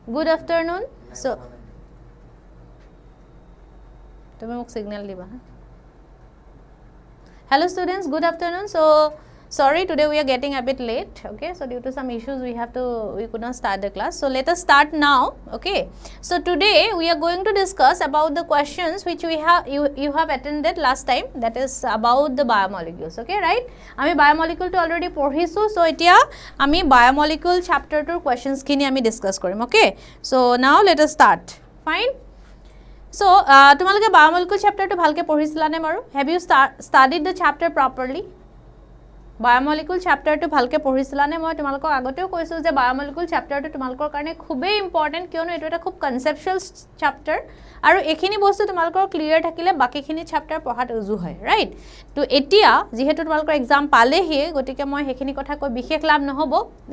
Good afternoon. So, tumi mok signal diba. Hello students, good afternoon. So, sorry, today we are getting a bit late, okay? So, due to some issues, we could not start the class. So, let us start now, okay? So, today we are going to discuss about the questions which you have attended last time, that is about the biomolecules, okay, right? Ami biomolecule to already পঢ়িছো, so etia ami biomolecule chapter to questions kini ami discuss korim, okay? So, now let us start. Fine? So, তোমালোকে biomolecule chapter to bhalke পঢ়িছিলা নে বাৰু? Have you studied the chapter properly? Biomolecule chapter to bhalke পঢ়িছিলা নে? মই তোমালোকক আগতেও কৈছো যে biomolecule chapter to তোমালোকৰ কাৰণে খুবেই ইম্পৰ্টেন্ট, কিয়নো এটো এটা খুব কনসেপচুৱেল chapter আৰু এখিনি বস্তু তোমালোকৰ ক্লিয়াৰ থাকিলে বাকিখিনি chapter পঢ়াত উজু হয়, ৰাইট? তো এতিয়া যেহেতু তোমালোকৰ এক্সাম পালেহি, গতিকে মই হেখিনি কথা কৈ বিশেষ লাভ নহব,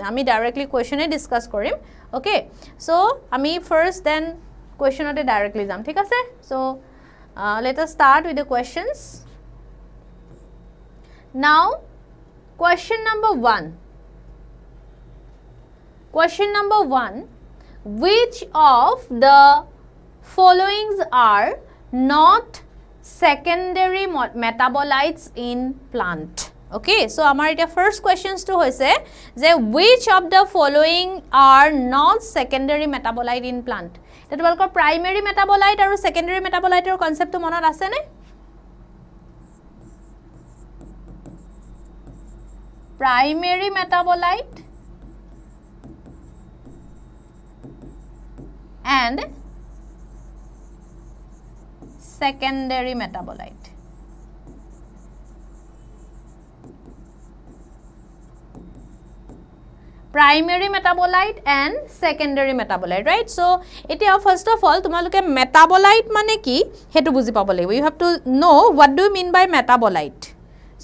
আমি ডাইৰেক্টলি কোৱেশ্চনে ডিসকাস কৰিম, ওকে? সো আমি ফাৰ্স্ট দেন কোৱেশ্চনতে ডাইৰেক্টলি যাম, ঠিক আছে? So let us start with the questions. Now question number 1. Question number 1. Which of the followings are not secondary metabolites in plant? Okay, so amar eta first questions to hoise je which of the following are not secondary metabolite in plant? Eta tumalkor primary metabolite aru secondary metabolite er concept to monot ase ne? Primary metabolite and secondary metabolite. Primary metabolite and secondary metabolite, right? So, etia first of all, tumaluke metabolite mane ki hetu buji pabo lagibo. You have to know what do you mean by metabolite.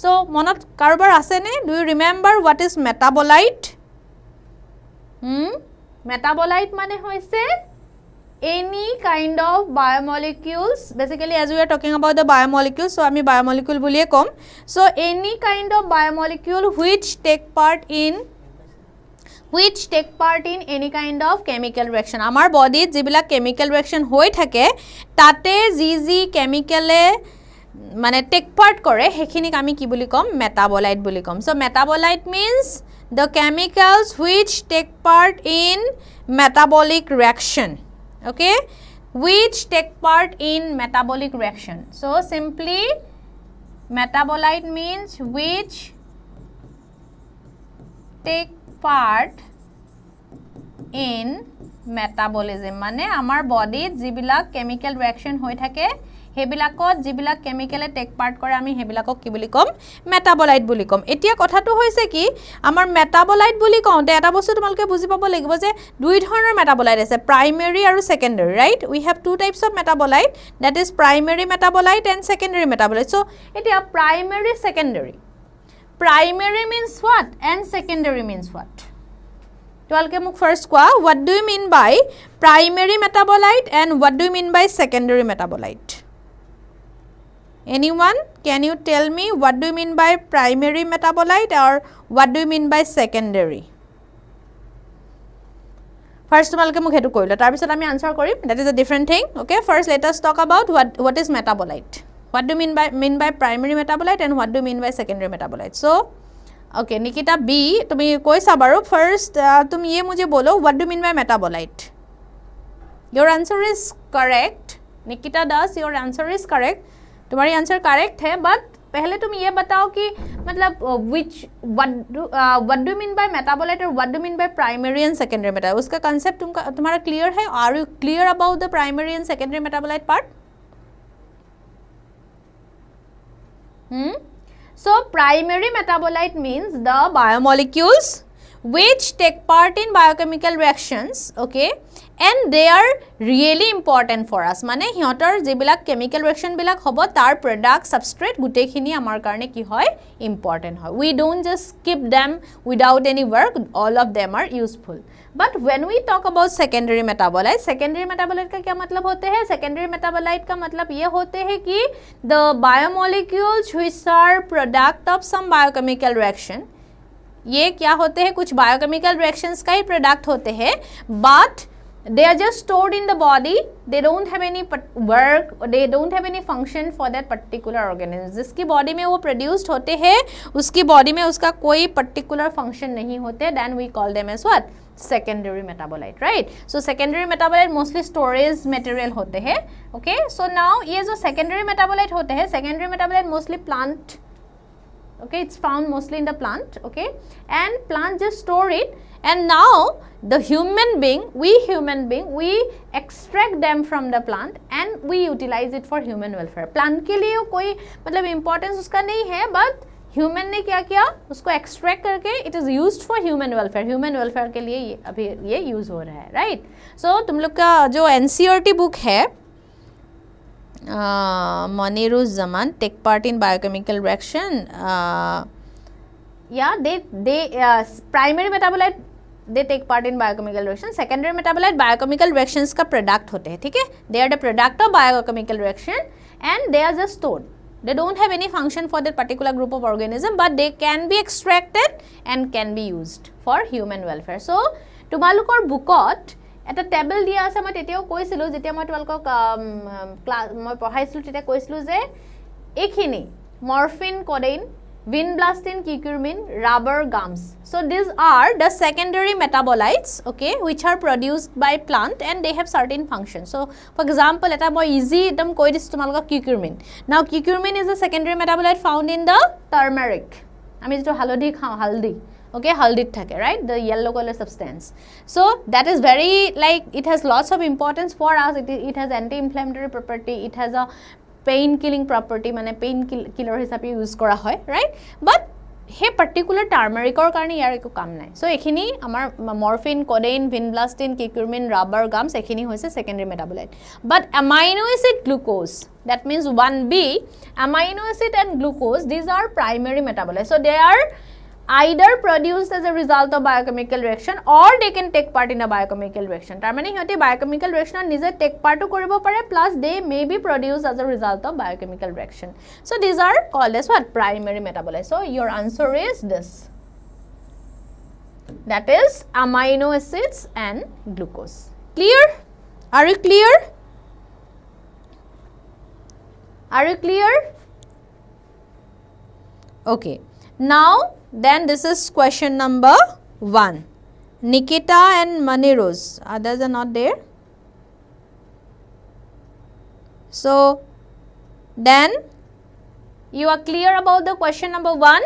So, monot karobar ase ne? Do you remember what is metabolite? Metabolite mane hoise any kind of biomolecules. Basically, as we are talking about the biomolecules, so ami biomolecule buliye kom. So, any kind of biomolecule which take part in any kind of chemical reaction. Amar body jibila chemical reaction hoi thake tate ji chemical মানে take part করে হেখিনিক আমি কি বুলি কম metabolite bully com so metabolite means the chemicals which take part in metabolic reaction okay which take part in metabolic reaction so simply metabolite means which take part in metabolism মানে আমাৰ বডিত জিবিলা chemical reaction হৈ থাকে হেবিলাকত জিবিলা কেমিক্যালে take part কৰে আমি হেবিলাকক কি বুলি কম metabolite বুলি কম এতিয়া কথাটো হৈছে কি আমাৰ মেটাবলাইট বুলি কওঁতে এটা বস্তু তোমালকে বুজি পাব লাগিব যে দুই ধৰণৰ মেটাবলাইট আছে প্ৰাইমাৰী আৰু secondary right we have two types of metabolite that is primary metabolite and secondary metabolite so এতিয়া primary secondary primary means what and secondary means what তোলকে মোক ফার্স্ট কোৱা what do you mean by primary metabolite and what do you mean by secondary metabolite anyone can you tell me what do you mean by primary metabolite or what do you mean by secondary first তোমলকে মোক হেতু কইলা তাৰ পিছত আমি answer Karim that is a different thing okay first let us talk about what is metabolite what do you mean by primary metabolite and what do you mean by secondary metabolite so okay nikita b tumi koisa baru first tum ye mujhe bolo what do you mean by metabolite your answer is correct nikita das your answer is correct तुम्हारी answer correct है but पहले तुम ये बताओ कि मतलब what do you mean by metabolite or what do you mean by primary and secondary metabolite उसका concept तुम्हारा clear है are you clear about the primary and secondary metabolite part so primary metabolite means the biomolecules which take part in biochemical reactions okay and they are really important for us mane hiyotor jibilak chemical reaction bilak hobo tar product substrate gutekhini amar karone ki hoy important hoy we don't just skip them without any work all of them are useful but when we talk about secondary metabolite ka kya matlab hote hai secondary metabolite ka matlab ye hote hai ki the biomolecules which are product of some biochemical reaction ये क्या होते हैं कुछ biochemical reactions का ही product होते हैं but they are just stored in the body, they don't have any work, they don't have any function for that particular organism. जिसकी body में वो produced होते हैं उसकी body में उसका कोई particular function नहीं होते, then we call them as what? Secondary metabolite, right? So secondary metabolite mostly storage material होते हैं. Okay, so now ये जो secondary metabolite होते हैं, secondary metabolite mostly plant, okay, it's found mostly in the plant, okay, and plant just store it, and now the human being, we extract them from the plant and we utilize it for human welfare. Plant के लिए कोई मतलब importance उसका नहीं है, but human ने क्या किया उसको extract करके it is used for human welfare के लिए अभी ये use हो रहा है, right? So तुम लोग का जो NCERT book है Moniruzzaman, take part in biochemical reaction, yeah, they primary metabolite they take part in biochemical reaction, secondary metabolite biochemical reactions का product होते हैं, ठीक है? They are the product of biochemical reaction and they are just stored. They don't have any function for that particular group of organism, but they can be extracted and can be used for human welfare. So তোমালোকৰ বুকত এটা table দিয়া আছে, মই তেতিয়াও কৈছিলো যেতিয়া মই তোমালোকক ক্লাস মই পঢ়াইছিলো তেতিয়া কৈছিলো যে এইখিনি morphine, codeine, vinblastine, curcumin, rubber gums. So these are the secondary metabolites, okay, which are produced by plant and they have certain functions. So for example, eta moi easy ekdom koi dis tumalok curcumin. Now curcumin is a secondary metabolite found in the turmeric. Ami jeto halodi khao, haldi, okay, haldit thake, right, the yellow color substance. So that is very, like, it has lots of importance for us. It has anti-inflammatory property, it has a pain killing property, মানে pain killer হিচাপে use কৰা হয়, right? But hey particular turmericৰ কাৰণে ইয়াৰ একো কাম নাই. So এখিনি আমাৰ morphine, codeine, vinblastine, curcumin, rubber gums এখিনি হৈছে secondary metabolite. But amino acid glucose, that means 1B, amino acid and glucose, these are primary metabolites. So they are either produced as a result of biochemical reaction or they can take part in a biochemical reaction. তাৰমানে সিহঁতে biochemical reaction নিজে take part কৰিব পাৰে, plus they may be produced as a result of biochemical reaction. So these are called as what? Primary metabolites. So your answer is this. That is amino acids and glucose. Clear? Are you clear? Are you clear? Okay. Now then this is question number 1. Nikita and Maniruz, others are not there. So then you are clear about the question number 1.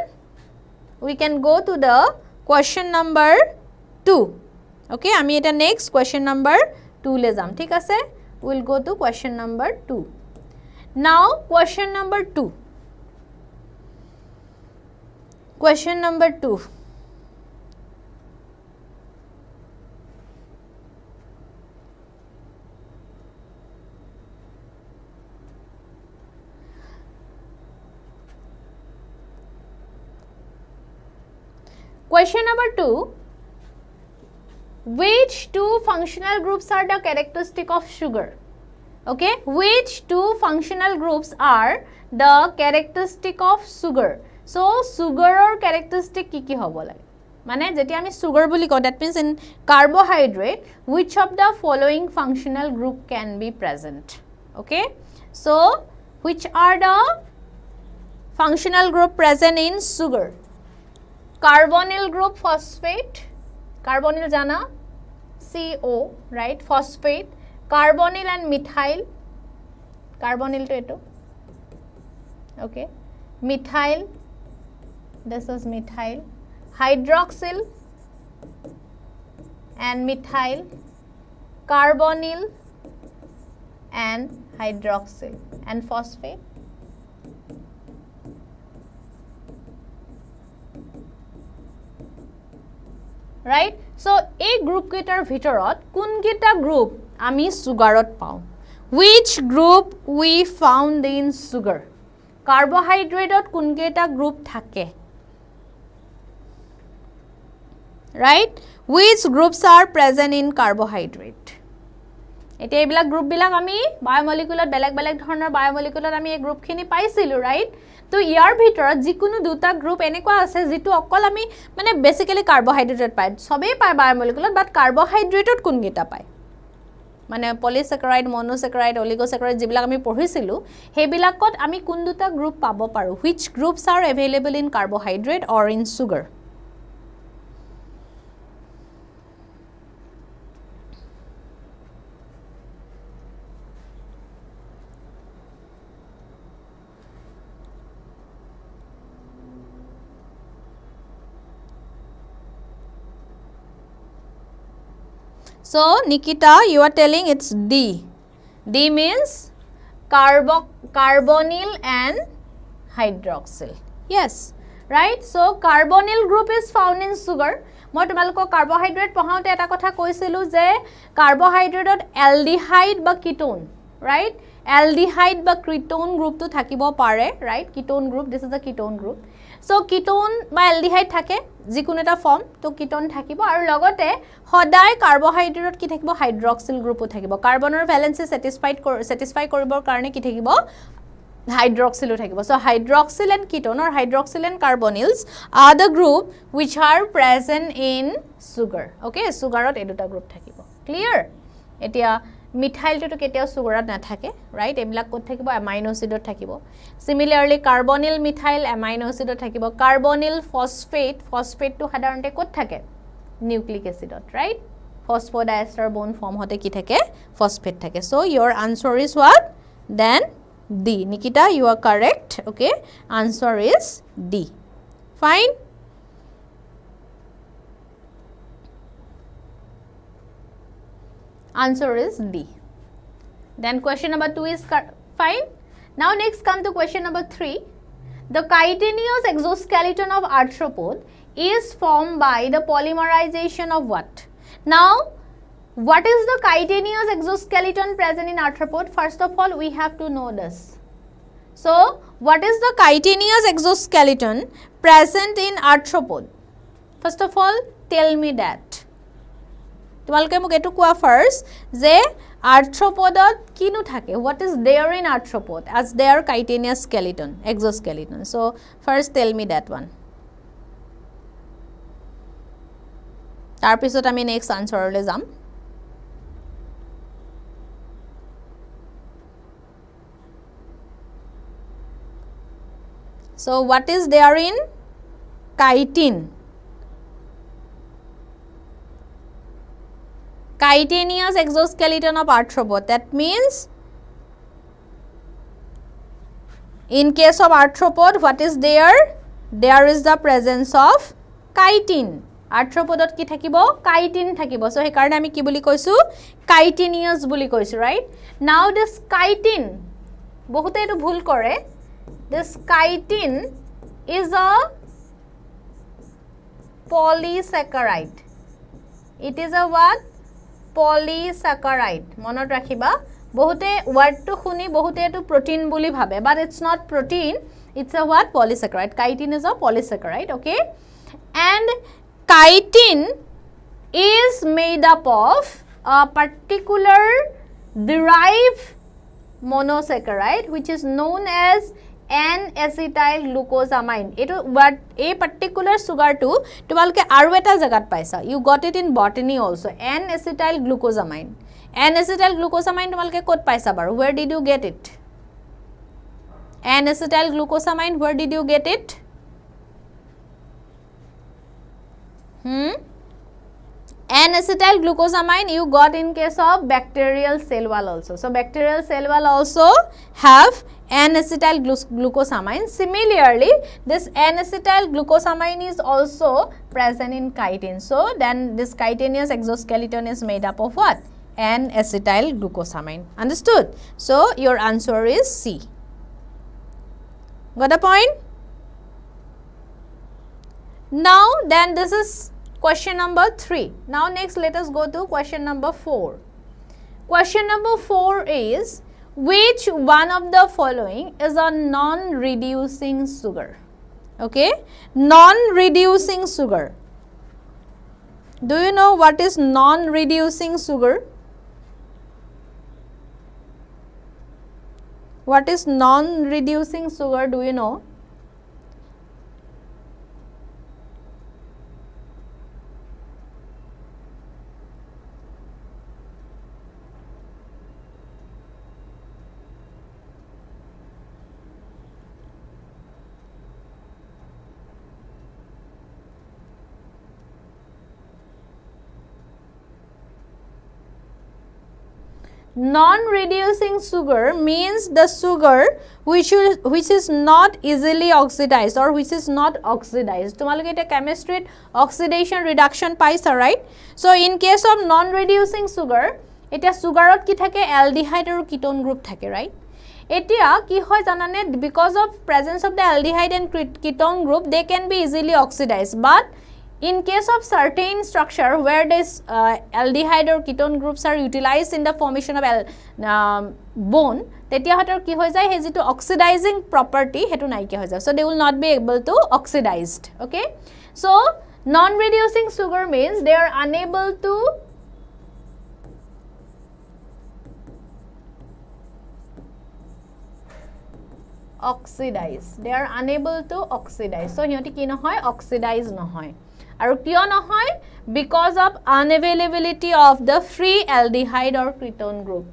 We can go to the question number 2. Okay, ami eta next question number 2 le jam, thik ase? We will go to question number 2. Now question number 2. Question number 2. Question number 2. Which two functional groups are the characteristic of sugar? Okay, which two functional groups are the characteristic of sugar? So sugar or characteristic ki hobo lage mane jeti ami sugar boli ko, that means in carbohydrate which of the following functional group can be present? Okay, so which are the functional group present in sugar? Carbonyl group phosphate, carbonyl jana CO, right, phosphate, carbonyl and methyl, carbonyl to eto, okay, methyl, this is methyl, hydroxyl and methyl, carbonyl and hydroxyl and phosphate. Right? So a group ketar bhitorot kun keta group ami sugarot pao? Which group we found in sugar? Carbohydrate kun keta group thake? Right? Which groups are present in carbohydrate? Ete ebilak group bilak ami biomolecular beleg dhornor biomolecular ami ei group khini paisilu, right? তো ইয়াৰ ভিতৰত যিকোনো দুটা group এনেকুৱা আছে যেটো অকল আমি মানে বেসিক্যালি কাৰ্বোহাইড্ৰেট পায়, সবেই পায় বায়োমলিকুলাৰ, বাট কাৰ্বোহাইড্ৰেটত কোন গিটা পায়? মানে পলিস্যাকাৰাইড মনোস্যাকাৰাইড অলিগোস্যাকাৰাইড যিবিলাক আমি পঢ়িছিলো হেবিলাকত আমি কোন দুটা গ্ৰুপ পাব পাৰো which groups are available in carbohydrate or in sugar So, Nikita, you are telling it's D. D means carbonyl and hydroxyl. Yes, right? So, carbonyl group is found in sugar. মই তোমালোকক carbohydrate পঢ়াওতে এটা কথা কৈছিলো যে carbohydrate aldehyde বা ketone, right? Aldehyde বা ketone group to থাকিব পাৰে, right? Ketone group, this is the ketone group. So, ketone বা aldehyde থাকে যিকোনো এটা ফর্ম তো ketone থাকিব আৰু লগতে সদায় কাৰ্বহাইড্ৰেটত কি থাকিব হাইড্ৰক্সিল গ্ৰুপো থাকিব কাৰ্বনৰ ভ্যালেন্সি satisfy কৰিবৰ কাৰণে কি থাকিব হাইড্ৰক্সিলো থাকিব so hydroxyl and ketone or hydroxyl and carbonyls are the group which are present in sugar okay sugarত এই দুটা গ্ৰুপ থাকিব clear এতিয়া মিথাইলটো কেতিয়াও সুগাৰত নাথাকে ৰাইট এবিলাক কোত থাকিব অ্যামাইনো এসিডত থাকিব সিমিলাৰলি কাৰ্বনিল মিথাইল অ্যামাইনো এসিডত থাকিব কাৰ্বনিল ফসফেটটো সাধাৰণতে কোত থাকে নিউক্লিক এসিডত ৰাইট ফসফোডাইএস্টাৰ বন ফৰ্ম হতে কি থাকে ফসফেট থাকে so your answer is what then D Nikita you are correct okay answer is D fine answer is D then question number 2 is fine now next come to question number 3 the chitinous exoskeleton of arthropod is formed by the polymerization of what now what is the chitinous exoskeleton present in arthropod first of all we have to know this so what is the chitinous exoskeleton present in arthropod first of all tell me that তোমালকে মোক এটু কোৱা first যে আর্থ্ৰোপডত কিনু থাকে what is there in arthropod as their chitinous skeleton exoskeleton so first tell me that one তাৰ পিছত আমি next আনসাৰলৈ যাম so what is there in chitin chitinous exoskeleton of arthropod that means in case of arthropod what is there is the presence of chitin arthropodot ki thakibo chitin thakibo so he karone ami ki boli koisu chitinous boli koisu right now this chitin bohote etu bhul kore this chitin is a polysaccharide it is a what polysaccharide monot rakhiba bohote word to khuni bohote etu protein boli bhabe but it's not protein it's a what polysaccharide chitin is a polysaccharide okay and chitin is made up of a particular derived monosaccharide which is known as N-acetyl-glucosamine etu what a particular sugar to tumalke aru eta jagat paisa you got it in botany also N-acetyl-glucosamine N-acetyl-glucosamine tumalke kot paisa baru where did you get it N-acetyl-glucosamine where did you get it N-acetyl-glucosamine you got in case of bacterial cell wall also so bacterial cell wall also have N-acetyl-glucosamine similarly this N-acetyl-glucosamine is also present in chitin so then this chitinous exoskeleton is made up of what N-acetyl-glucosamine understood so your answer is C got the point now then this is question number 3 now next let us go to question number 4 question number 4 is which one of the following is a non-reducing sugar okay non-reducing sugar do you know what is non-reducing sugar what is non-reducing sugar do you know non-reducing sugar means the sugar which is not easily oxidized or which is not oxidized. Tumaloke eta chemistry oxidation reduction paisa, right? So in case of non-reducing sugar, eta sugarot ki thake aldehyde aru ketone group thake, right? Etia ki hoy janane, because of presence of the aldehyde and ketone group, they can be easily oxidized. But in case of certain structure where this aldehyde or ketone groups are utilized in the formation of bone, tetia hator ki hoy jay, he jitu oxidizing property hetu naike hoy jay. So they will not be able to oxidized. Okay. So non-reducing sugar means they are unable to oxidize. They are unable to oxidize. So hioti ki nohoy, oxidize nohoy. Aru kiyo nohoy? Because of unavailability of the free aldehyde or ketone group.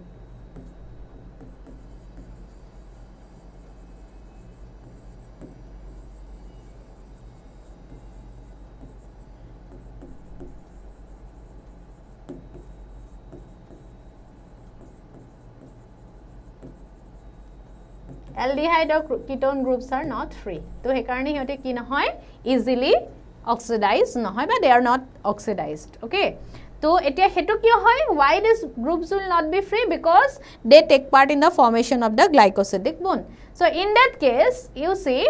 Aldehyde or ketone groups are not free. So he karone hiyote ki nohoy, easily oxidized nohoy, but they are not oxidized. Okay. So etia hetu kiyo hoy, why these groups will not be free? Because they take part in the formation of the glycosidic bond. So in that case, you see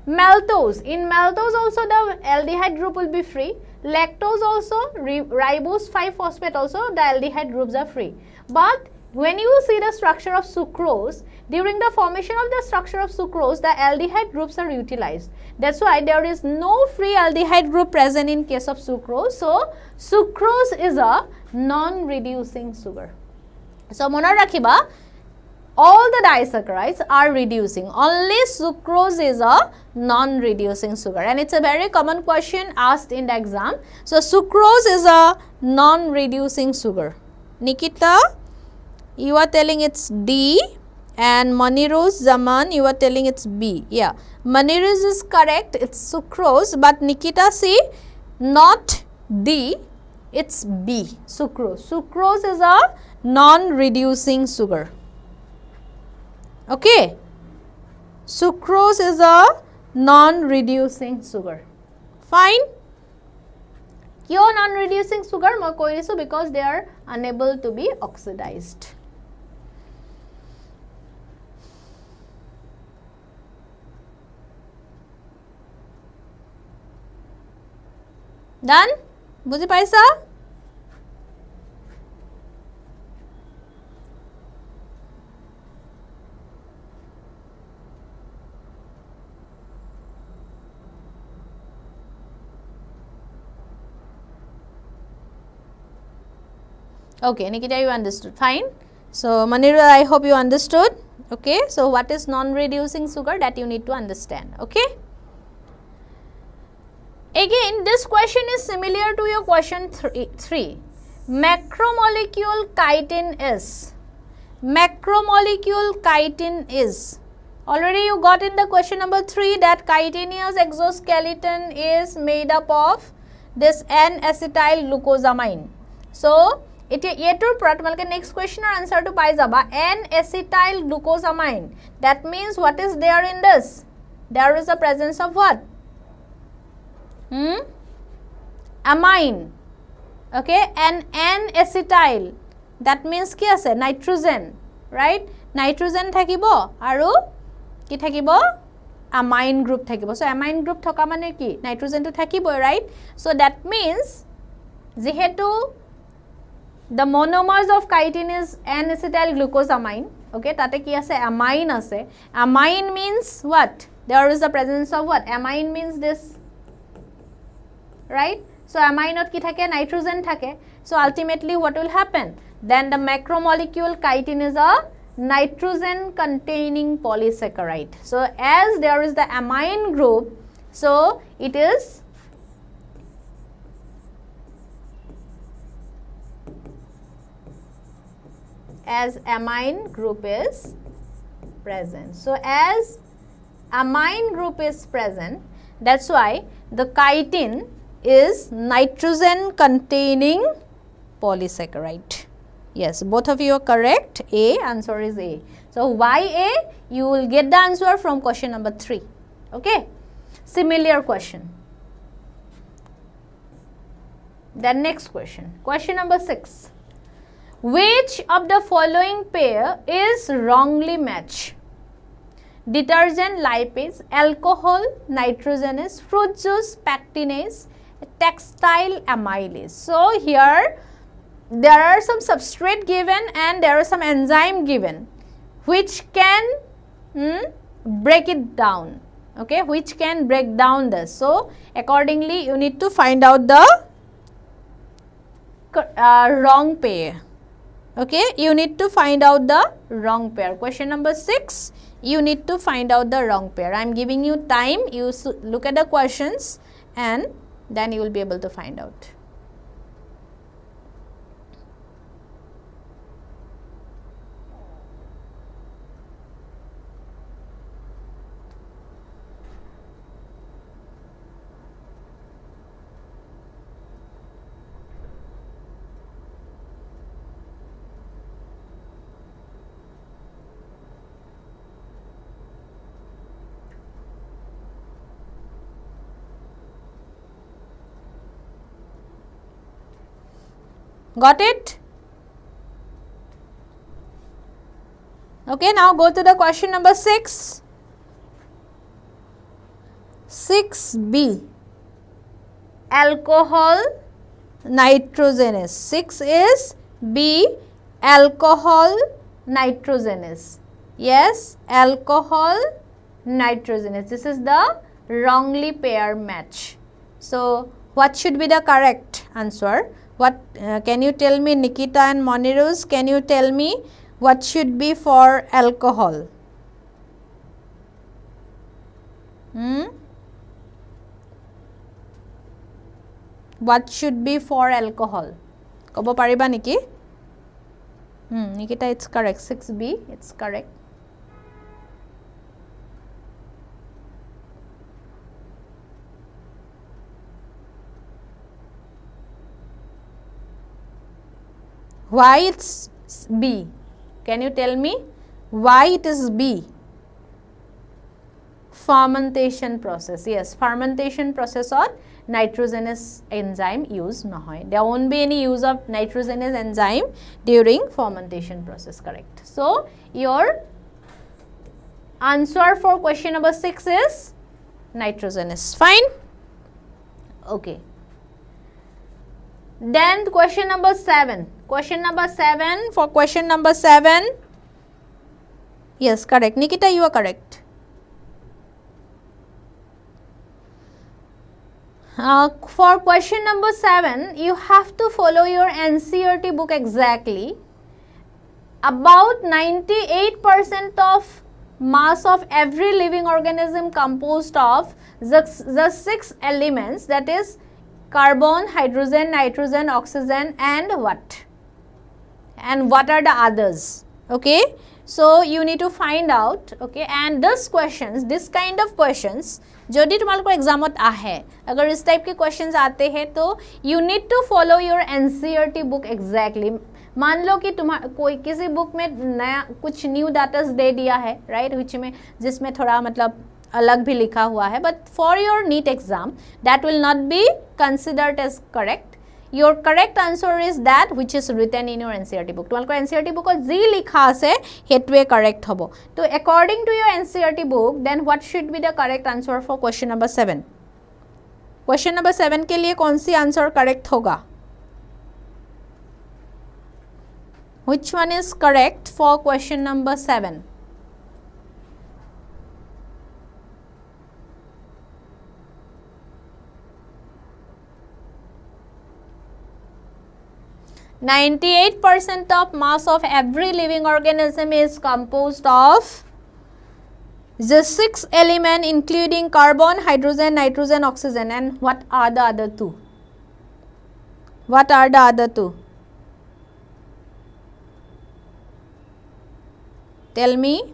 maltose. In maltose also the aldehyde group will be free. Lactose also, ribose 5-phosphate also, the aldehyde groups are free. But when you see the structure of sucrose, during the formation of the structure of sucrose, the aldehyde groups are utilized. That's why there is no free aldehyde group present in case of sucrose. So sucrose is a non-reducing sugar. So mona rakhiba, all the disaccharides are reducing. Only sucrose is a non-reducing sugar. And it's a very common question asked in the exam. So sucrose is a non-reducing sugar. Nikita, you are telling it's D, and Maniruz Zaman, you are telling it's B. Yeah, Maniruz is correct, it's sucrose, but Nikita, see, not D, it's B, sucrose. Sucrose is a non-reducing sugar. Okay, sucrose is a non-reducing sugar. Fine. Kyo non-reducing sugar? Moi koi disu because they are unable to be oxidized. Done? Buji paisa? Okay, Nikita, you understood. Fine. So, Maniru, I hope you understood. Okay. So, what is non-reducing sugar? That you need to understand. Okay. Again, this question is similar to your question 3. Macromolecule chitin is. Macromolecule chitin is. Already you got in the question number 3 that chitinous exoskeleton is made up of this N-acetyl-glucosamine. So, next question or answer to pai jaba N-acetyl-glucosamine. That means what is there in this? There is a presence of what? Amine. Okay, and N-acetyl. That means ki ase? Nitrogen. Right? Nitrogen thakibo aru ki thakibo? Amine group thakibo. So amine group thoka mane ki? Nitrogen to thakibo, right? So that means jihetu the monomers of chitin is N-acetyl-glucosamine. Okay, tate ki ase? Amine ase. Amine means what? There is the presence of what? Amine means this. Right? So aminot ki thake? Nitrogen thake. So ultimately what will happen? Then the macromolecule chitin is a nitrogen containing polysaccharide. So as there is the amine group, so it is as amine group is present. So as amine group is present, that's why the chitin is nitrogen containing polysaccharide. Yes, both of you are correct. A, answer is A. So, why A? You will get the answer from question number 3. Okay. Similar question. Then next question. Question number 6. Which of the following pair is wrongly matched? Detergent lipase, alcohol nitrogenase, fruit juice pectinase, textile amylase. So, here there are some substrate given and there are some enzyme given which can break it down, okay, which can break down this. So, accordingly you need to find out the wrong pair, okay, you need to find out the wrong pair. Question number 6, you need to find out the wrong pair. I am giving you time, you look at the questions and then you will be able to find out. Got it? Okay, now go to the question number 6. 6B, alcohol nitrogenase. 6 is B, alcohol nitrogenase. Yes, alcohol nitrogenase. This is the wrongly pair match. So, what should be the correct answer? What can you tell me, Nikita and Moniruz? Can you tell me what should be for alcohol? What should be for alcohol? Kobo pariba niki? Nikita, it's correct. 6B, it's correct. Why it's B? Can you tell me why it is B? Fermentation process. Yes, fermentation process on nitrogenase enzyme use nahoy. There won't be any use of nitrogenase enzyme during fermentation process, correct. So, your answer for question number 6 is nitrogenase. Fine? Okay. Then question number 7. Question number 7, for question number 7, yes, correct. Nikita, you are correct. For question number 7, you have to follow your NCERT book exactly. About 98% of mass of every living organism composed of the 6 elements, that is carbon, hydrogen, nitrogen, oxygen and what? And what are the others? Okay. So, you need to find out, okay, and this questions, this kind of questions, जदि तुम्हारे exam आहे, अगर इस type के questions आते हैं तो you need to follow your NCERT book exactly. मान लो कि कोई किसी बुक में नया कुछ न्यू डाटा दे दिया है, राइट, which में जिसमें थोड़ा मतलब अलग भी लिखा हुआ है, but for your NEET exam that will not be considered as correct. Your correct answer is that which is written in your NCERT book. तुम्हारे NCERT book जी लिखा से हेतुए correct होबो. तो according to your NCERT book, then what should be the correct answer for question number 7? Question number 7 के लिए कौन सी answer correct होगा? Which one is correct for question number 7? %98% of mass of every living organism is composed of the 6 elements including carbon, hydrogen, nitrogen, oxygen, and what are the other 2? What are the other 2? Tell me.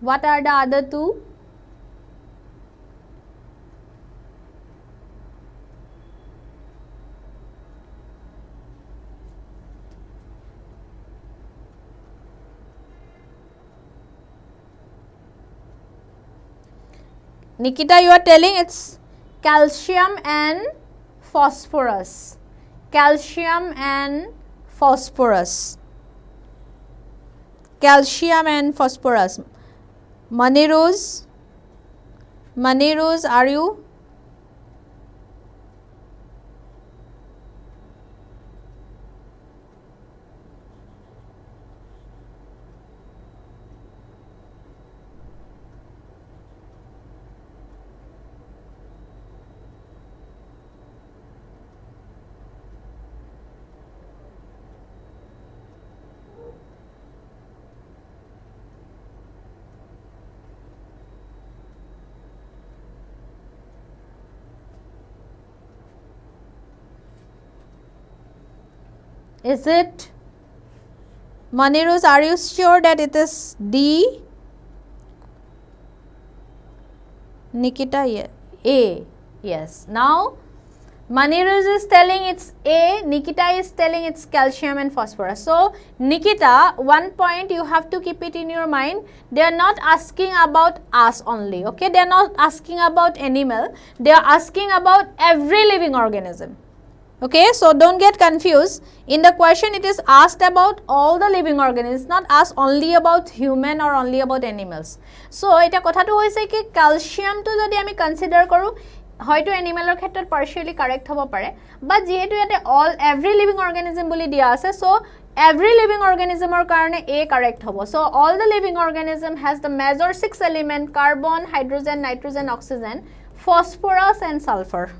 What are the other 2? Nikita, you are telling it's calcium and phosphorus. Calcium and phosphorus. Calcium and phosphorus. Manirose, are you? Is it? Manirose, are you sure that it is D? Nikita, yeah. A. Yes. Now, Manirose is telling it's A, Nikita is telling it's calcium and phosphorus. So, Nikita, one point you have to keep it in your mind, they are not asking about us only, okay? They are not asking about animal, they are asking about every living organism. Okay, so don't get confused. In the question, it is asked about all the living organisms, not asked only about human or only about animals. So, eta kotha to hoise ki calcium to jodi ami consider koru, hoyto animal or khetrot partially correct hobo pare, but jehetu yate all every living organism boli dia ase, so every living organism or karone A correct hobo. So, all the living organism has the major 6 element: carbon, hydrogen, nitrogen, oxygen, phosphorus and sulfur.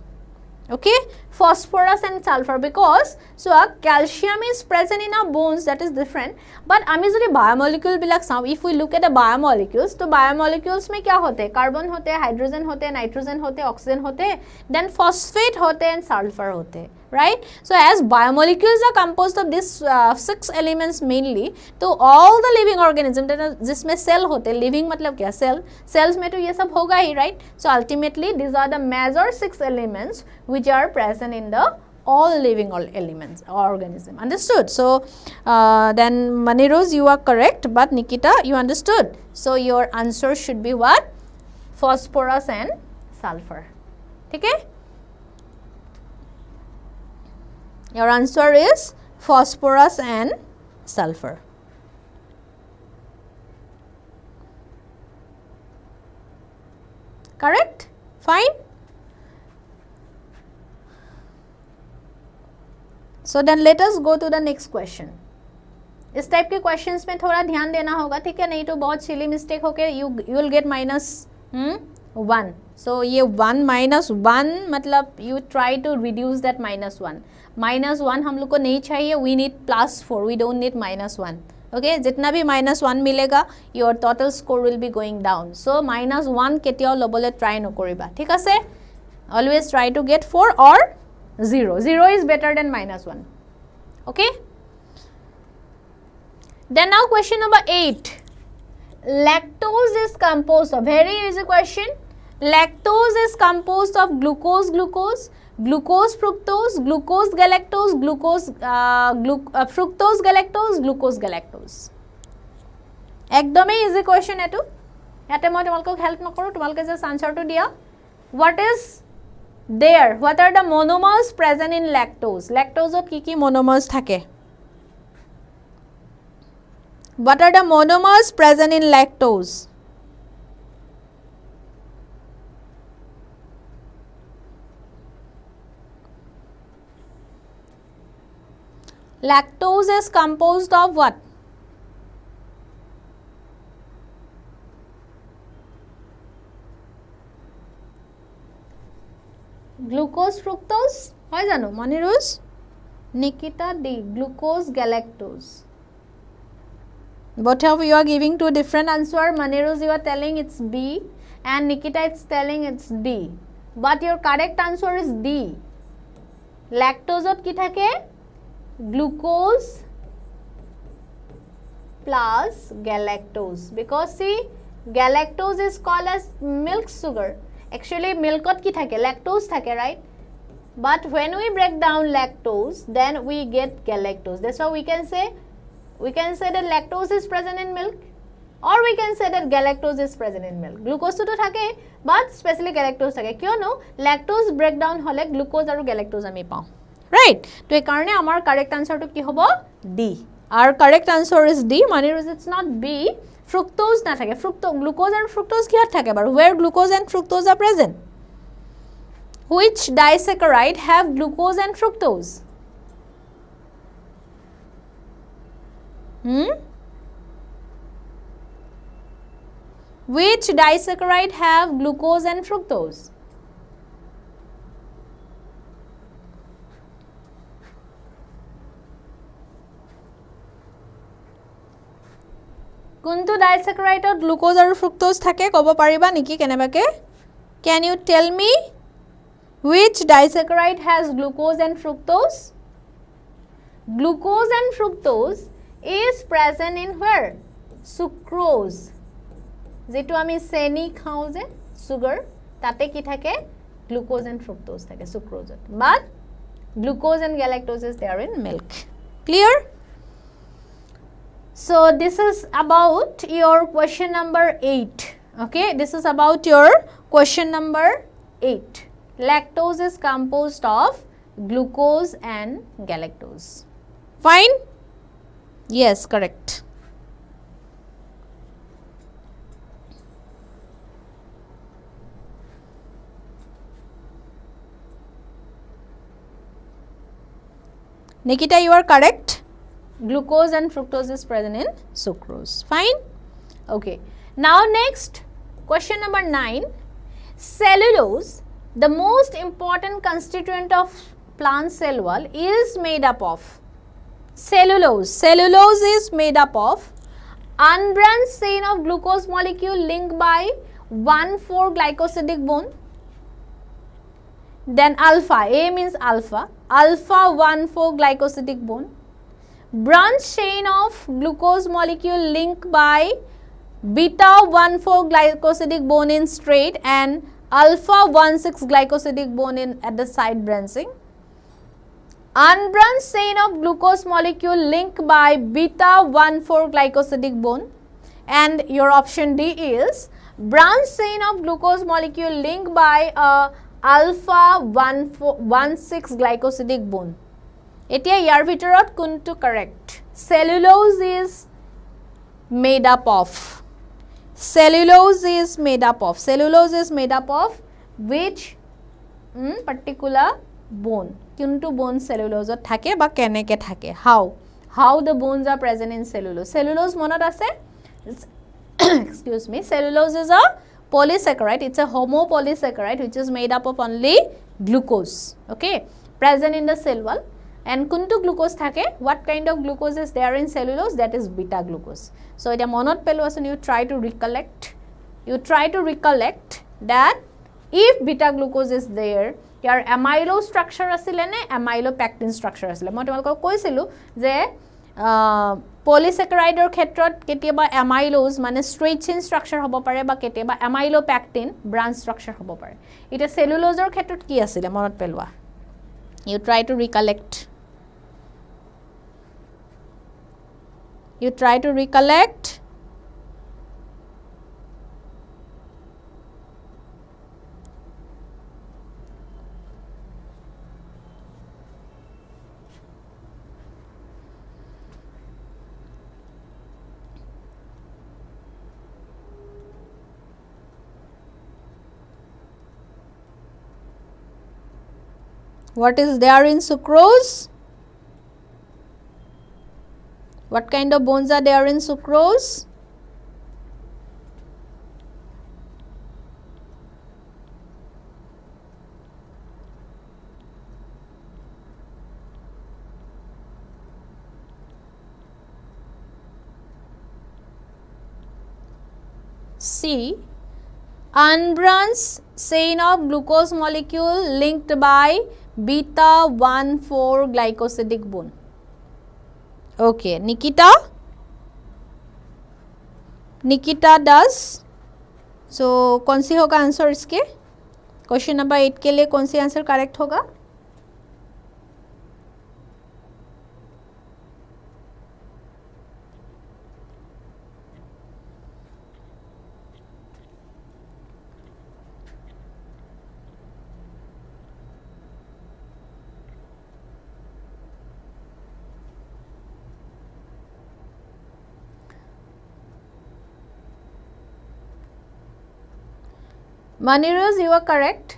Okay, phosphorus and sulfur, because so calcium is present in our bones, that is different, but ami jodi biomolecule bilak sao, if we look at the biomolecules, to biomolecules mein kya hote, carbon hote, hydrogen hote, nitrogen hote, oxygen hote, then phosphate hote and sulfur hote, right? So as biomolecules are composed of these 6 elements mainly, to all the living organism that is jisme cell hote, living matlab kya, cell, cells mein to ye sab hoga hi, right? So ultimately these are the major 6 elements which are present in the all living elements or organism. Understood? So then Manirose, you are correct, but Nikita, you understood. So your answer should be what? Phosphorus and sulfur. Okay? Your answer is phosphorus and sulfur. Correct? Fine? So then let us go to the next question. इस type के questions में थोड़ा ध्यान देना होगा, ठीक है? नहीं तो बहुत सिली मिस्टेक होके you will get -1. So ये 1 - 1 मतलब you try to reduce that -1. -1 हम लोग को नहीं चाहिए, we need +4, we don't need -1. Okay, जितना भी -1 मिलेगा, your total score will be going down. So -1 केतियाओ लबले try नकरिबा, ठीक আছে? Always try to get 4 or 0. 0 is better than -1. Okay? Then now question number 8. Lactose is composed of, very easy question. Lactose is composed of glucose, glucose fructose, glucose galactose, fructose galactose, glucose galactose. Ekdome easy question etu. Yate moi tumalko help nokoru, tumalke just answer to dia. What is there? What are the monomers present in lactose? Lactose ot ki monomers thake? What are the monomers present in lactose? Lactose is composed of what? Glucose, fructose? Hoy jano, Manirose? Nikita, D. Glucose, galactose. Both of you are giving two different answers. Manirose, you are telling it's B, and Nikita is telling it's D. But your correct answer is D. Lactose ot ki thake? Glucose plus galactose, because see, galactose is called as milk sugar. Actually milk ot ki thake? Lactose thake, right? But when we break down lactose, then we get galactose. That's why we can say that lactose is present in milk. or we can say that galactose is present in milk. Glucose to thake but especially galactose thake kyono lactose breakdown hole glucose aru galactose ami pao, right? To e karone amar correct answer to ki hobo D. Our correct answer is D. Mane it's not B. Fructose na thake, glucose and fructose ki thake baru, where glucose and fructose are present? Which disaccharide have glucose and fructose? Which disaccharide have glucose and fructose? Kuntu disaccharide or glucose or fructose thake kobo pariba niki kenebake? Can you tell me which disaccharide has glucose and fructose? Glucose and fructose is present in where? Sucrose. যেটো আমি চেনি খাও যে sugar তাতে কি থাকে glucose and fructose থাকে sucrose but glucose and galactose is there in milk. Clear? So this is about your question number 8. Okay, this is about your question number 8. Lactose is composed of glucose and galactose. Fine? Yes, correct. Nikita, you are correct. Glucose and fructose is present in sucrose. Fine? Okay. Now next, question number 9. Cellulose, the most important constituent of plant cell wall, is made up of cellulose. Cellulose is made up of unbranched chain of glucose molecule linked by 1,4-glycosidic bone. Then alpha, A means alpha, alpha 1,4-glycosidic bone. Branched chain of glucose molecule linked by beta 1,4-glycosidic bone in straight and alpha 1,6-glycosidic bone in at the side branching. Unbranched chain of glucose molecule linked by beta 1,4-glycosidic bone, and your option D is branched chain of glucose molecule linked by a alpha 1,6-glycosidic bone. Etia yar bhitorot kuntu correct? Cellulose is made up of. Cellulose is made up of. Cellulose is made up of which particular bone? Kuntu bone cellulose thake ba keneke thake? How the bones are present in cellulose? Cellulose monot ase? Excuse me. Cellulose is a polysaccharide. It's a homopolysaccharide which is made up of only glucose. Okay, present in the cell wall. And kuntu glucose thake? What kind of glucose is there in cellulose? That is beta glucose. So eta monot pelu asun, you try to recollect. You try to recollect that if beta glucose is there, your amylo structure asile ne amylopectin structure asile. Moi tomalok koisilu je polysaccharide khetrot ketiaba amylose mane straight chain structure hobo pare ba ketiaba amylopectin branch structure hobo pare. Eta cellulose khetrot ki asile monot pelua. You try to recollect. You try to recollect. What is there in sucrose? What kind of bones are there in sucrose? C. Unbranched chain of glucose molecule linked by beta 1,4-glycosidic bone. Okay, Nikita. Nikita does. So कौन सी होगा answer इसके? Question number 8 के लिए कौन C answer correct होगा? Maniruz, you are correct.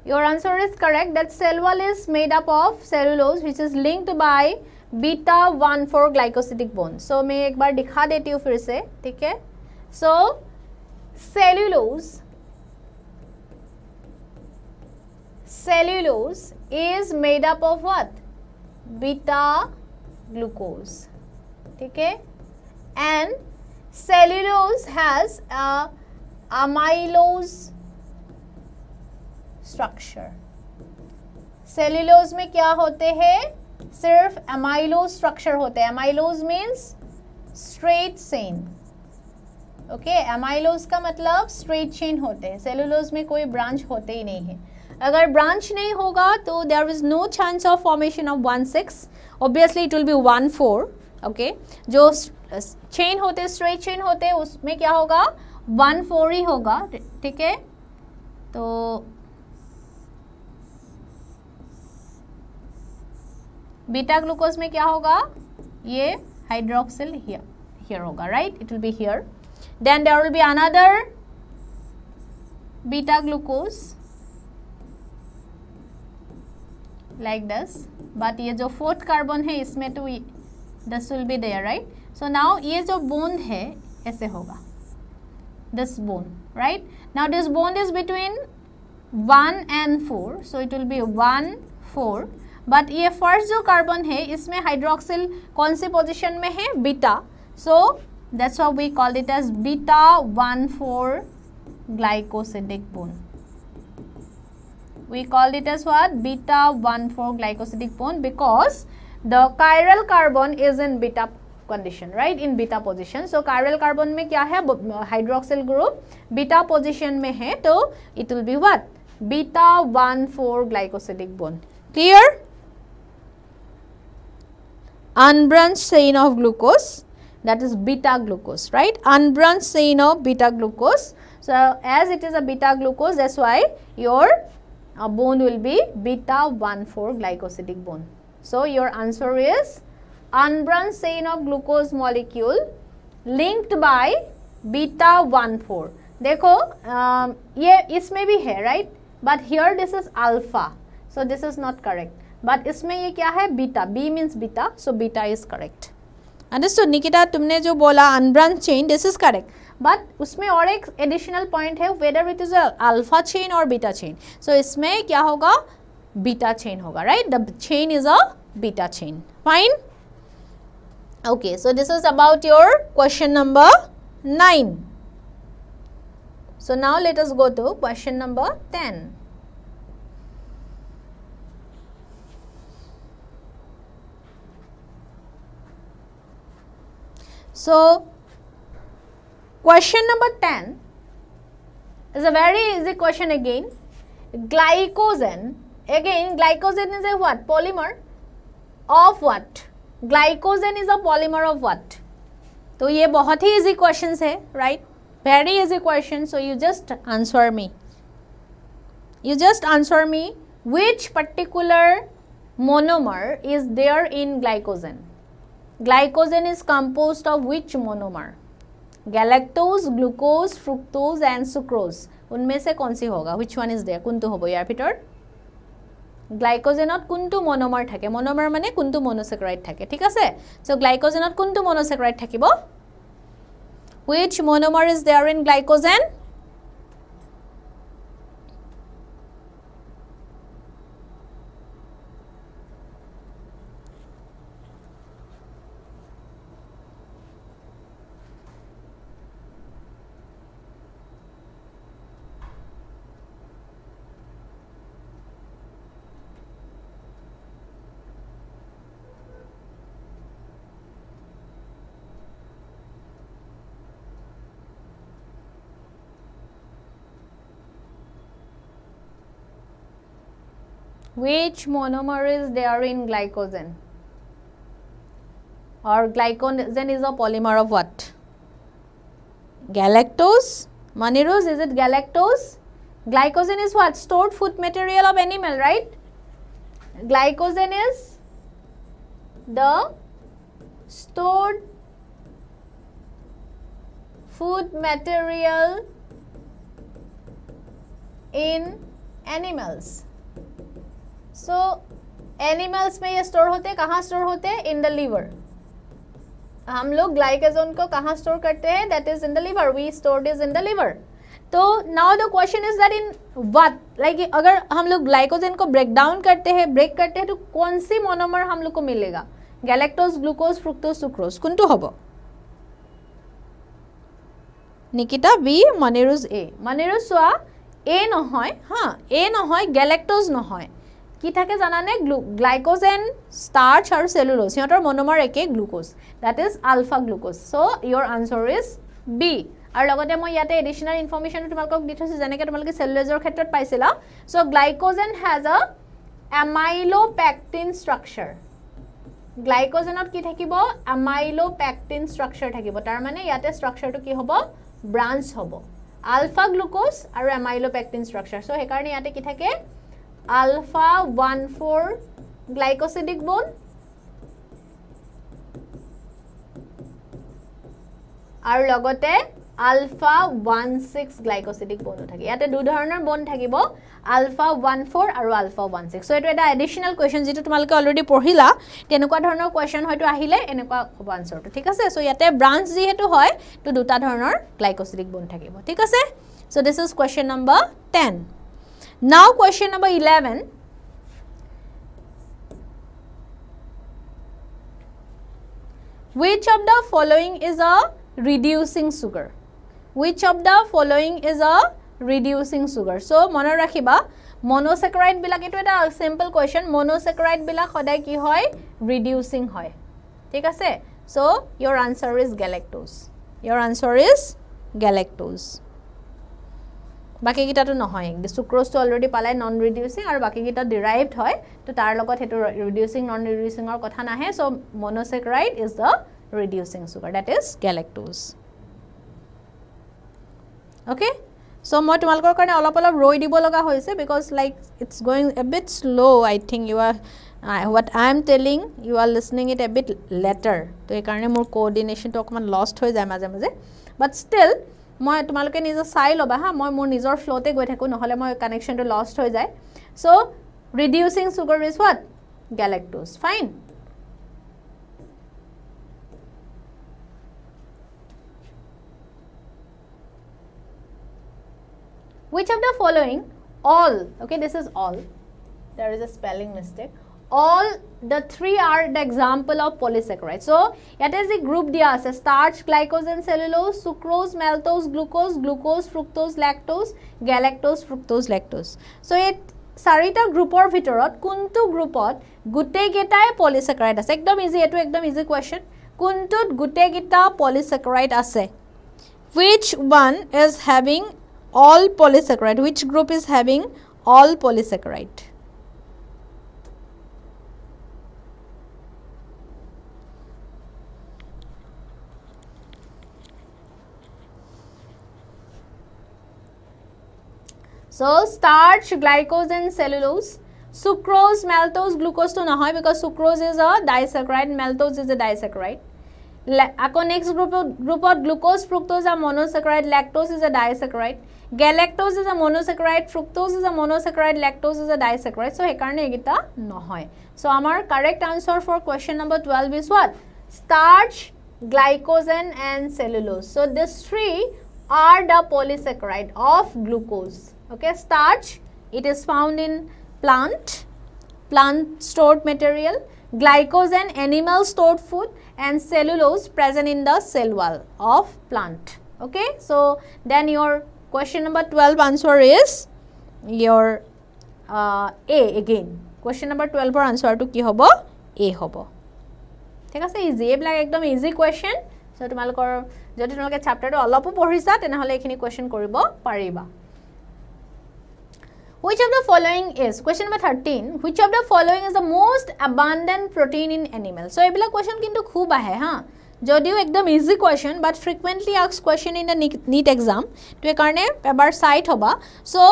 Your answer is correct that cell wall is made up of cellulose which is linked by beta-1,4 glycosidic bond. So मैं एक बार दिखा देती हूँ फिर से, ठीक है? So cellulose is made up of what? Beta glucose, ठीक है? And cellulose has a amylose structure. Cellulose में क्या होते हैं? सिर्फ amylose structure होते हैं. Amylose means straight chain. Okay, amylose का मतलब straight chain होते हैं. Cellulose में कोई branch होते ही नहीं है. अगर branch नहीं होगा तो there is no chance of formation of 1,6. Obviously it will be 1,4. Okay, जो chain होते हैं, straight chain होते हैं, उसमें क्या होगा? 1,4 ही होगा, ठीक है? तो बीटा ग्लूकोज में क्या होगा? ये हाइड्रोक्सिल here होगा, right? It will be here. Then there will be another beta glucose like this. But ये जो fourth carbon है इसमें तो this will be there, right? So now ये जो bond है ऐसे होगा. This bond, right? Now this bond is between 1 and 4. So it will be 1, 4. But ये फर्स्ट जो कार्बन है इसमें हाइड्रोक्सिल कौन सी पोजीशन में है? Beta. So that's why we called it as beta-1,4 glycosidic bond. We called it as what? beta-1,4 glycosidic bond because the chiral carbon is in beta condition, right? In beta position. So chiral carbon में क्या है? Hydroxyl group beta position में है, तो it will be what? beta-1,4 glycosidic bond. Clear? Unbranched chain of glucose, that is beta glucose, right? Unbranched chain of beta glucose. So as it is a beta glucose, that's why your bond will be beta-1,4 glycosidic bond. So your answer is unbranched chain of glucose molecule linked by beta-1,4. देखो ये इसमें भी है, right? But here this is alpha, so this is not correct. But इसमें ये क्या है? Beta. B means beta, so beta is correct. Understood? Nikita, तुमने जो बोला unbranched chain, this is correct. But उसमें और एक additional point है, whether it is a alpha chain or beta chain. So इसमें क्या होगा? Beta chain होगा, right? The chain is a beta chain. Fine? Okay, so this is about your question number 9. So now let us go to question number 10. So question number 10 is a very easy question again. Glycogen, again glycogen is a what? Polymer of what? Glycogen is a polymer of what? तो ये बहुत ही easy questions है, right? Very easy question. So you just answer me. You just answer me which particular monomer is there in glycogen. Glycogen is composed of which monomer? Galactose, glucose, fructose and sucrose. उनमें से कौन सी होगा? Which one is there? কোনটো হ'ব ইয়াৰ ভিতৰত? গ্লাইকোজেনত কোনটো মনোমাৰ থাকে? মনোমাৰ মানে কোনটো মনোস্যাকাৰাইড থাকে, ঠিক আছে? So গ্লাইকোজেনত কোনটো মনোস্যাকাৰাইড থাকিব? Which monomer is there in glycogen? Which monomer is there in glycogen? Or glycogen is a polymer of what? Galactose? Maniruz, is it galactose? Glycogen is what? Stored food material of animal, right? Glycogen is the stored food material in animals. So animals में ये store होते हैं, कहाँ store होते हैं? In the liver. हम लोग glycogen को कहाँ स्टोर करते हैं? That is in the liver. We stored is in the liver. तो now the question is that in what? Like अगर हम लोग ग्लाइकोजन को ब्रेक डाउन करते हैं, ब्रेक करते हैं तो कौन सी मोनोमर हम लोग को मिलेगा? Galactose, glucose, fructose, sucrose. कोनটো हबो? निकिता बी, मनेरुज ए. मनेरुज सोआ ए নহয়, हाँ ए নহয়, गैलेक्टोज নহয়. কি থাকে জানানে? গ্লাইকোজেন, স্টাৰ্চ আৰু সেলুলোজ সিহঁতৰ মনোমাৰ একে glucose. That is alpha glucose. So your answer is B. আৰু লগতে মই ইয়াতে এডিশনাল ইনফৰমেশন তোমালোকক দি থৈছো যেনেকৈ তোমালোকে সেলুলোজৰ ক্ষেত্ৰত পাইছিলা. So glycogen has a amylopectin structure. গ্লাইকোজেনত কি থাকিব? অ্যামাইলোপেকটিন স্ট্ৰাকচাৰ থাকিব. তাৰ মানে ইয়াতে স্ট্ৰাকচাৰটো কি হ'ব? ব্ৰাঞ্চ হ'ব. আলফা গ্লুকোজ আৰু অ্যামাইলোপেকটিন স্ট্ৰাকচাৰ. সো সেইকাৰণে ইয়াতে কি থাকে? alpha 1,4 glycosidic bone আৰু লগতে alpha 1,6 glycosidic bone থাকে. ইয়াতে দুই ধৰণৰ বন থাকিব, alpha 1,4 আৰু alpha 1,6. সো এটো এটা এডিশনাল কোৱেশ্চন যেটো তোমালোকে অলৰেডি পঢ়িলা. তেনেকুৱা ধৰণৰ কোৱেশ্চন হয়তো আহিলে এনেকুৱা হ'ব আনসাৰটো. ঠিক আছে? সো ইয়াতে ব্ৰাঞ্চ যেহেতু হয় তো দুটা ধৰণৰ গ্লাইকোসিডিক বন থাকিব. ঠিক আছে? So this is question number 10. Now question number 11. Which of the following is a reducing sugar? Which of the following is a reducing sugar? So মনত ৰাখিবা monosaccharide বিলাক এটো এটা simple question. Monosaccharide বিলাক সদায় কি হয়? Reducing হয়. ঠিক আছে? So your answer is galactose. Your answer is galactose. বাকি কিটাটো নহয়. সুক্রোজ তো অলরেডি পালাই নন রিডিউসিং আর বাকি কিটা ডিরাইভড হয় তো তার লগত হেতু রিডিউসিং নন রিডিউসিং এর কথা নাহে. So monosaccharide is the reducing sugar, that is galactose. Okay, so মই তোমালোকৰ কাৰণে অলপ অলপ ৰৈ দিব লগা হৈছে because like it's going a bit slow. I think you are what I am telling you are listening it a bit later. তো এই কাৰণে মোৰ কোঅৰ্ডিনেশন তো অকমান লস্ট হৈ যায় মাজে মাজে, but still মই তোমালোকে নিজে চাই লবা হা. মই মোৰ নিজৰ ফ্লোতে গৈ থাকো নহলে মই কানেকশনটো লস্ট হৈ যায়. So reducing sugar is what? Galactose. Fine. Which of the following all, okay, this is all, there is a spelling mistake. All the three are the example of polysaccharide. So yet is the group dia ase starch, glycogen, cellulose, sucrose, maltose, glucose, glucose, fructose, lactose, galactose, fructose, lactose. So it চাৰিটা গ্ৰুপৰ ভিতৰত কোনটো গ্ৰুপত গুটে গেটাই পলিস্যাকাৰাইড আছে? একদম easy, এটো একদম easy question. কোনটোত গুটে গেটা পলিস্যাকাৰাইড আছে? Which one is having all polysaccharide? Which group is having all polysaccharide? So starch, glycogen, cellulose, sucrose, maltose, glucose to nahoy because sucrose is a disaccharide, maltose is a disaccharide. Ako next group of glucose, fructose are monosaccharide, lactose is a disaccharide, galactose is a monosaccharide, fructose is a monosaccharide, lactose is a disaccharide. So hekarne egita nahoy. So our correct answer for question number 12 is what? Starch, glycogen and cellulose. So these three are the polysaccharide of glucose. Okay, starch, it is found in plant stored material, glycogen, animal stored food, and cellulose present in the cell wall of plant. Okay, so then your question number 12 answer is your A again. Question number 12 for answer to ki hobo? A hobo. ঠিক আছে, easy, এইবিলাক একদম easy question. So তোমালোকৰ যদি তোমালোকে চ্যাপ্টাৰটো অলপো পঢ়িছা তেনেহলে এইখিনি কোৱেশ্চন কৰিব পাৰিবা. Which of the following is, question number 13, which of the following is the most abundant protein in animals? So এইবিলাক কোৱেশ্চন কিন্তু খুব আহে হা, যদিও একদম easy question but frequently asked question in the NEET exam, তো এই কাৰণে এবাৰ চাইট হবা. সো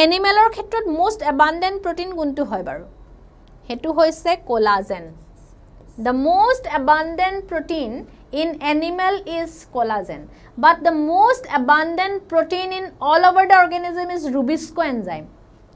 এনিমেলৰ ক্ষেত্ৰত most abundant protein কোনটো হয় বাৰু? হেতু হৈছে collagen. The most abundant protein in animal is collagen, but the most abundant protein in all over the organism is 𝗲𝗏𝗀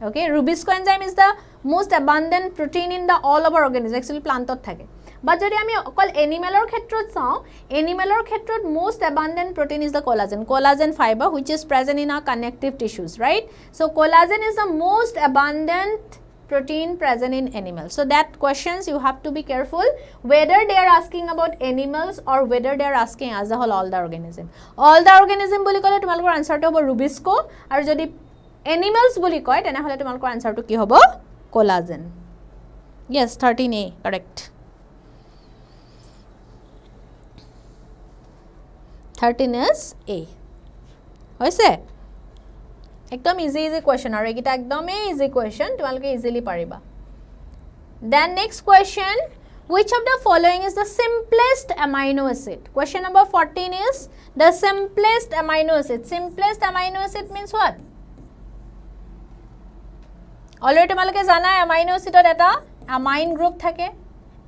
okay, 𝗲𝗏𝗀 is the most abundant protein in the all over organism, actually plant thake. But jodi ami okol animal khetrot sao, animal khetrot most abundant protein is the collagen fiber, which is present in our connective tissues, right? So collagen is the most abundant protein present in animals. So that questions you have to be careful whether they are asking about animals or whether they are asking as a whole all the organism. All the organism boli kole tumalokor answer to hobo 𝗲𝗏𝗀 aru jodi animals boli koy tena hole tumalokor answer to ki hobo collagen. Yes, 13A correct. 13 is A. hoise ekdom easy question aru ekita ekdom easy question tumaloke easily pariba. Then next question, which of the following is the simplest amino acid? Question number 14 is the simplest amino acid. Simplest amino acid means what? Already tumaloke jana amino acid or eta amine group thake,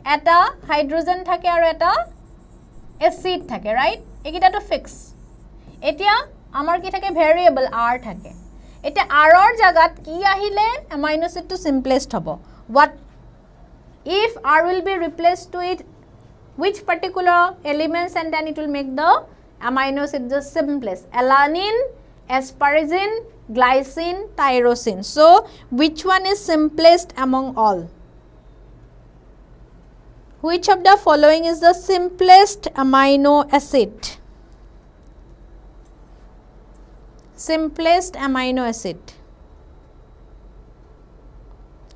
eta hydrogen thake aru eta acid thake, right? Ekita to fix. Etia amar ki thake variable r thake. Eta r or jagat ki ahile amino acid to simplest hobo. What if r will be replaced to it which particular elements, and then it will make the amino acid the simplest? Alanine, asparagine, glycine, tyrosine. So which one is simplest among all? Which of the following is the simplest amino acid? Simplest amino acid.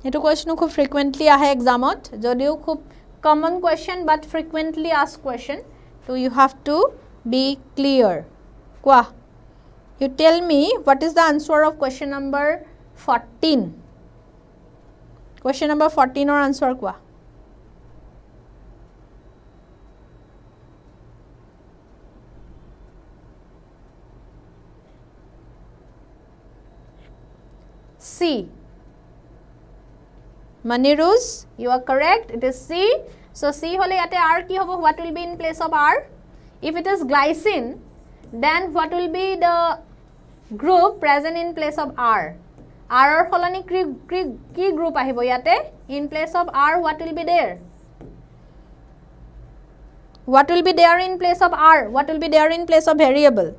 Etu question khub frequently ahe examot. Jodio khub common question but frequently asked question. So you have to be clear. Kwa? You tell me what is the answer of question number 14. Question number 14 or answer kwa? C. Maniruz, you are correct. It is C. So C hole yate R ki hobo? What will be in place of R? If it is glycine, then what will be the group present in place of R? R or holoni ki group ahibo yate? In place of R, what will be there? What will be there in place of R? What will be there in place of variable?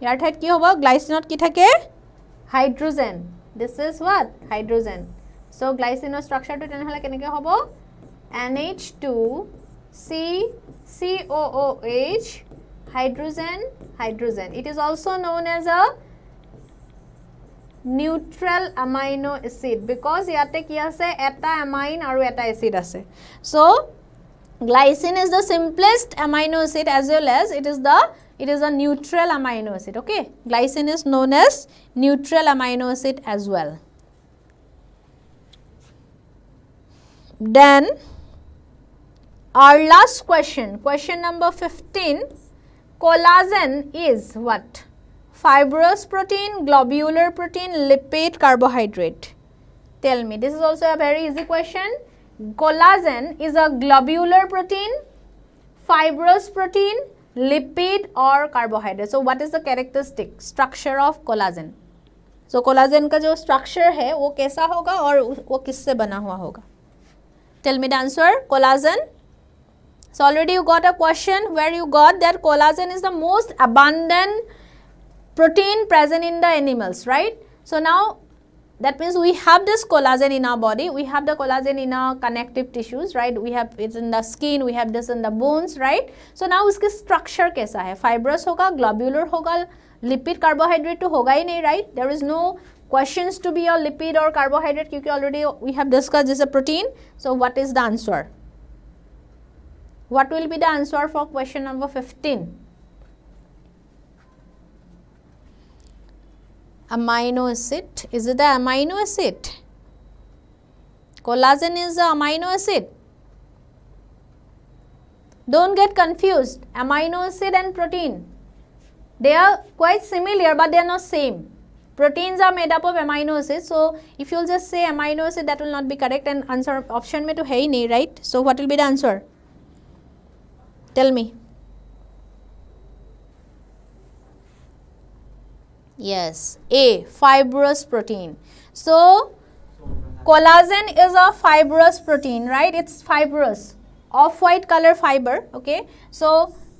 Yar thait ki hobo? Glycinot ki thake? Hydrogen. This is what? Hydrogen. So glycine structure to tenhole keneke hobo? NH2 COOH hydrogen. It is also known as a neutral amino acid because yate ki ase eta amine aru eta acid ase. So glycine is the simplest amino acid as well as it is a neutral amino acid. Okay, glycine is known as neutral amino acid as well. Then our last question, question number 15. Collagen is what? Fibrous protein, globular protein, lipid, carbohydrate. Tell me, this is also a very easy question. Collagen is a globular protein, fibrous protein, lipid or carbohydrate. So what is the characteristic structure of collagen? So collagen का जो structure है वो कैसा होगा और वो किससे बना हुआ होगा? Tell me the answer. Collagen. So already you got a question where you got that collagen is the most abundant protein present in the animals, right? So now that means we have this collagen in our body, we have the collagen in our connective tissues, right? We have it in the skin, we have this in the bones, right? So now uski structure kaisa hai? Fibrous hoga, globular hoga, lipid, carbohydrate to hoga hi nahi, right? There is no questions to be a lipid or carbohydrate kyunki already we have discussed this is a protein. So what is the answer? What will be the answer for question number 15? Amino acid. Is it the amino acid? Collagen is the amino acid. Don't get confused. Amino acid and protein. They are quite similar, but they are not same. Proteins are made up of amino acids. So if you'll just say amino acid, that will not be correct, and answer option mein to hai nahi, right? So what will be the answer? Tell me. Yes, A, fibrous protein. So collagen is a fibrous protein, right? It's fibrous, off-white color fiber. Okay, so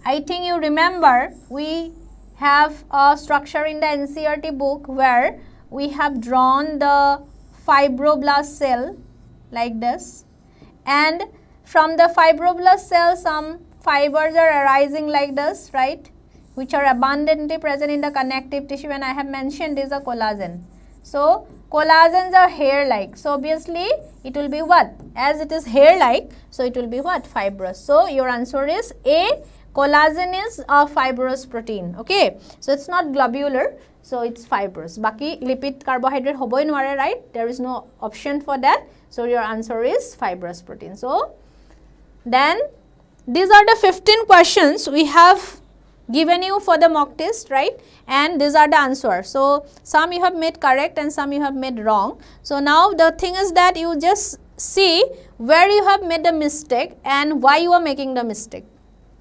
I think you remember we have a structure in the NCERT book where we have drawn the fibroblast cell like this, and from the fibroblast cell some fibers are arising like this, right, which are abundantly present in the connective tissue, and I have mentioned this is a collagen. So collagens are hair-like, so obviously it will be what? As it is hair-like, so it will be what? Fibrous. So your answer is A. Collagen is a fibrous protein. Okay, so it's not globular, so it's fibrous. Baki lipid carbohydrate hoboi nware, right? There is no option for that. So your answer is fibrous protein. So then these are the 15 questions we have given you for the mock test, right? And these are the answers. So some you have made correct and some you have made wrong. So now the thing is that you just see where you have made the mistake and why you are making the mistake.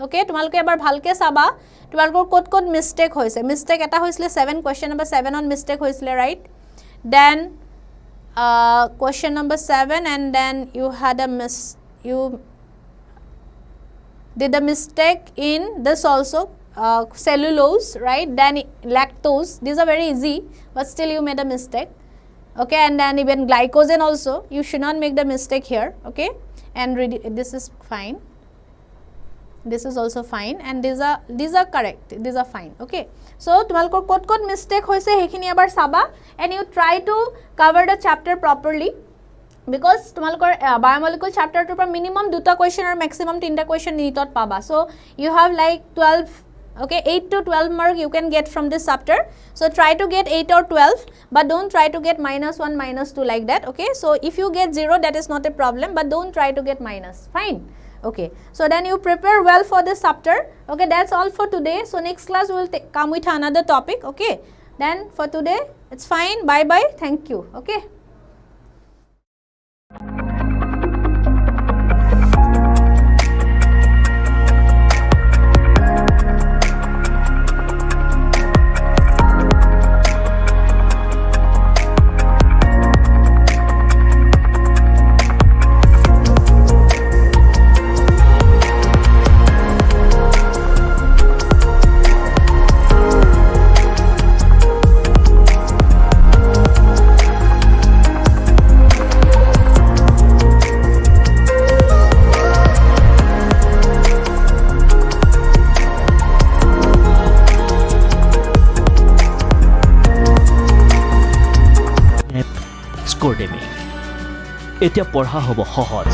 Okay, তোমালোকে এবাৰ ভালকে চাবা তোমালোকৰ code code mistake হৈছে mistake এটা হৈছিলে 7 question number 7 on mistake হৈছিলে, right? Then question number 7, and then you had a you did a mistake in this also, cellulose, right? Then lactose. These are very easy, but still you made a mistake. Okay, and then even glycogen also, you should not make the mistake here. Okay, and this is fine. This is also fine, and these are correct, these are fine. Okay, so tumalkor kot mistake hoise hekhini abar saba, and you try to cover the chapter properly, because tumalkor biomolecule chapter to minimum 2 question or maximum 3 question NEET-ot paba. So you have like 12, okay, 8 to 12 mark you can get from this chapter. So try to get 8 or 12, but don't try to get -1 -2 like that. Okay, so if you get 0, that is not a problem, but don't try to get minus. Fine. Okay, so then you prepare well for this chapter. Okay, that's all for today. So next class we will come with another topic. Okay, then for today it's fine. Bye bye, thank you. Okay. Scordemy. এতিয়া পঢ়া হ'ব সহজ।